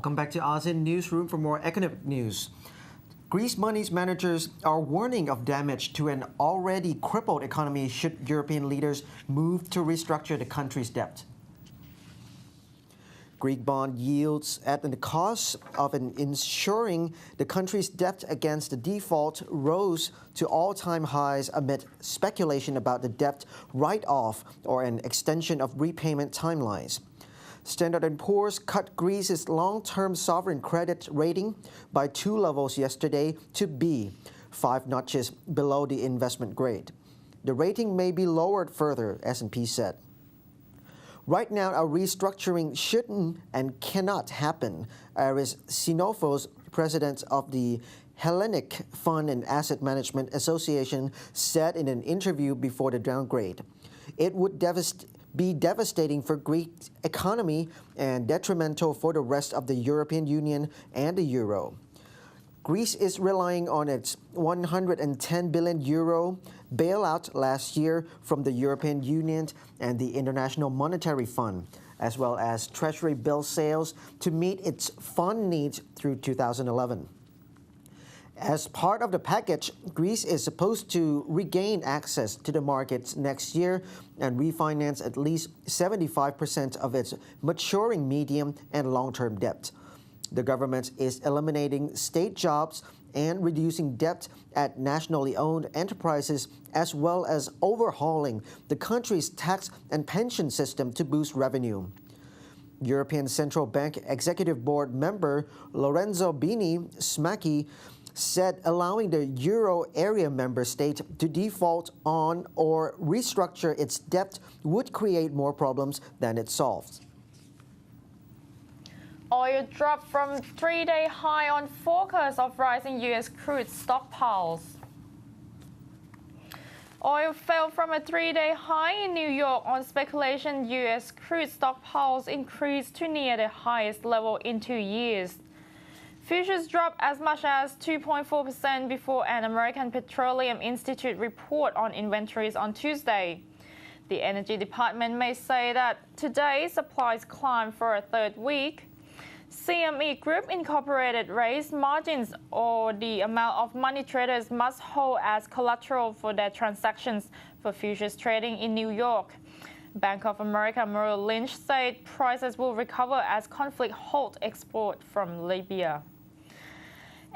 Welcome back to ASEAN Newsroom for more economic news. Greece money's managers are warning of damage to an already crippled economy should European leaders move to restructure the country's debt. Greek bond yields at the cost of insuring the country's debt against the default rose to all-time highs amid speculation about the debt write-off or an extension of repayment timelines. Standard & Poor's cut Greece's long-term sovereign credit rating by 2 levels yesterday to B, 5 notches below the investment grade. The rating may be lowered further, S&P said. Right now, a restructuring shouldn't and cannot happen, Aris Xenofos, president of the Hellenic Fund and Asset Management Association, said in an interview before the downgrade. It would be devastating for Greece's economy and detrimental for the rest of the European Union and the euro. Greece is relying on its 110 billion euro bailout last year from the European Union and the International Monetary Fund, as well as treasury bill sales to meet its fund needs through 2011. As part of the package, Greece is supposed to regain access to the markets next year and refinance at least 75% of its maturing medium and long-term debt. The government is eliminating state jobs and reducing debt at nationally owned enterprises, as well as overhauling the country's tax and pension system to boost revenue. European Central Bank Executive Board member Lorenzo Bini Smacchi said allowing the euro area member state to default on or restructure its debt would create more problems than it solves. Oil dropped from 3-day high on forecast of rising U.S. crude stockpiles. Oil fell from a 3-day high in New York on speculation U.S. crude stockpiles increased to near the highest level in 2 years. Futures dropped as much as 2.4% before an American Petroleum Institute report on inventories on Tuesday. The Energy Department may say that today supplies climbed for a third week. CME Group Incorporated raised margins or the amount of money traders must hold as collateral for their transactions for futures trading in New York. Bank of America Merrill Lynch said prices will recover as conflict halts export from Libya.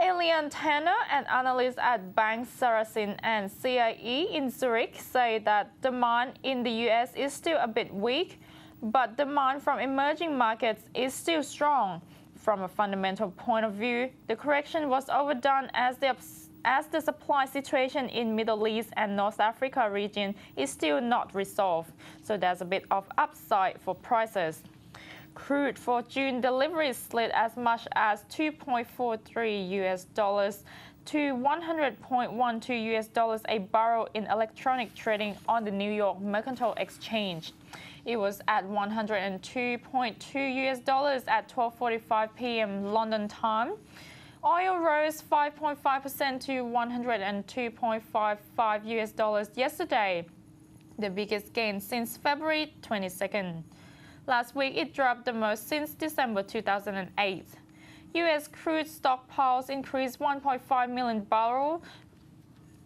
Elian Tanner, an analyst at Bank Sarasin and CIE in Zurich, say that demand in the U.S. is still a bit weak, but demand from emerging markets is still strong. From a fundamental point of view, the correction was overdone as the supply situation in Middle East and North Africa region is still not resolved, so there's a bit of upside for prices. Crude for June deliveries slid as much as $2.43 to $100.12 a barrel in electronic trading on the New York Mercantile Exchange. It was at $102.2 at 12:45 p.m. London time. Oil rose 5.5% to $102.55 yesterday, the biggest gain since February 22nd. Last week, it dropped the most since December 2008. U.S. crude stockpiles increased 1.5 million barrels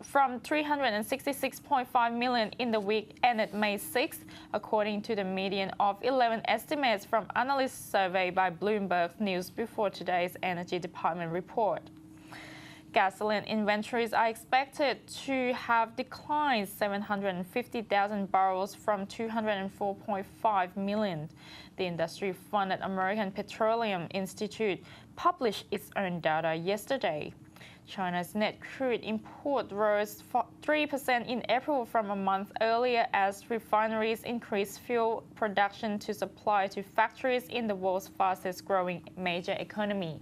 from 366.5 million in the week ended May 6, according to the median of 11 estimates from analysts surveyed by Bloomberg News before today's Energy Department report. Gasoline inventories are expected to have declined 750,000 barrels from 204.5 million. The industry-funded American Petroleum Institute published its own data yesterday. China's net crude import rose 3% in April from a month earlier as refineries increased fuel production to supply to factories in the world's fastest-growing major economy.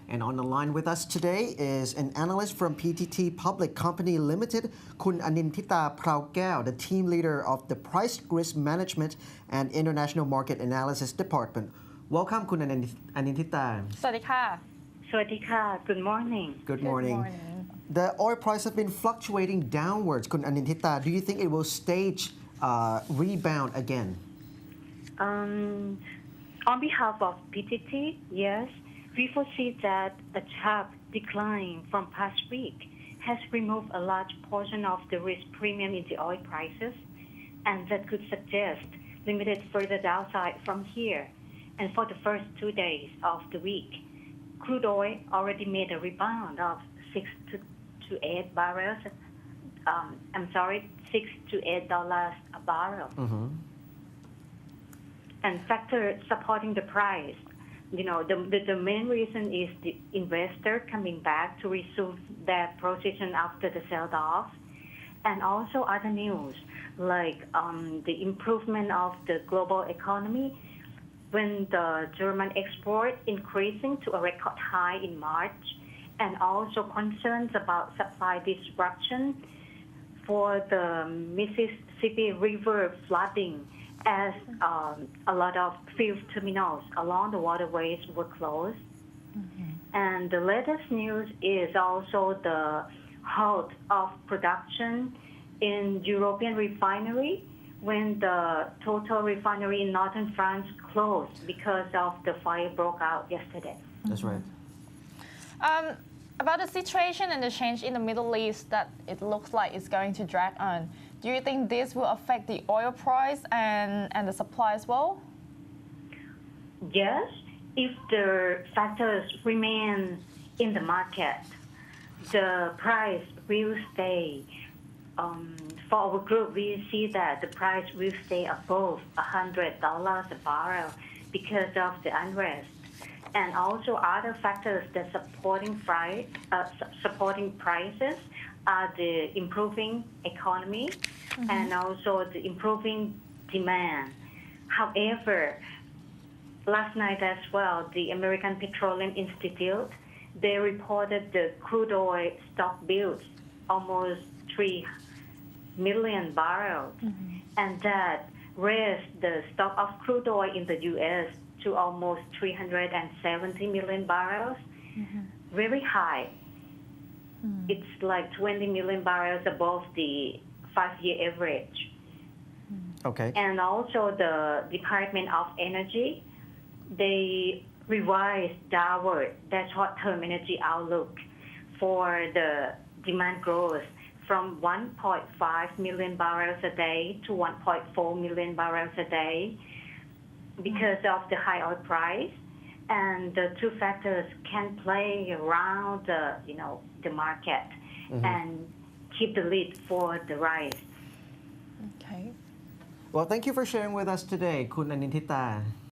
And on the line with us today is an analyst from PTT Public Company Limited, Kun Anintita Praukeo, the team leader of the Price Risk Management and International Market Analysis Department. Welcome, Kun Anintita. สวัสดีค่ะ สวัสดีค่ะ Good morning. Good morning. The oil price has been fluctuating downwards, Kun Anintita. Do you think it will stage rebound again? On behalf of PTT, yes, we foresee that a sharp decline from past week has removed a large portion of the risk premium in the oil prices, and that could suggest limited further downside from here. And for the first 2 days of the week, crude oil already made a rebound of 6 to 8 barrels. $6 to $8 a barrel. And factors supporting the price, the main reason is the investor coming back to resume their position after the sell-off, and also other news like the improvement of the global economy when the German export increasing to a record high in March, and also concerns about supply disruption for the Mississippi River flooding, as a lot of fuel terminals along the waterways were closed. And the latest news is also the halt of production in European refinery when the Total refinery in northern France closed because of the fire broke out yesterday. That's right. About the situation and the change in the Middle East that it looks like it's going to drag on, do you think this will affect the oil price and the supply as well? Yes, if the factors remain in the market, the price will stay. For our group, we see that the price will stay above $100 a barrel because of the unrest. And also other factors that supporting prices are the improving economy and also the improving demand. However, last night as well, the American Petroleum Institute, they reported the crude oil stock builds almost 3 million barrels, and that raised the stock of crude oil in the U.S. to almost 370 million barrels, very high. It's like 20 million barrels above the 5-year average. Okay. And also the Department of Energy, they revised downward their short-term energy outlook for the demand growth from 1.5 million barrels a day to 1.4 million barrels a day because of the high oil price. And the two factors can play around the market and keep the lead for the rise. Okay. Well, thank you for sharing with us today, คุณอนินทิตา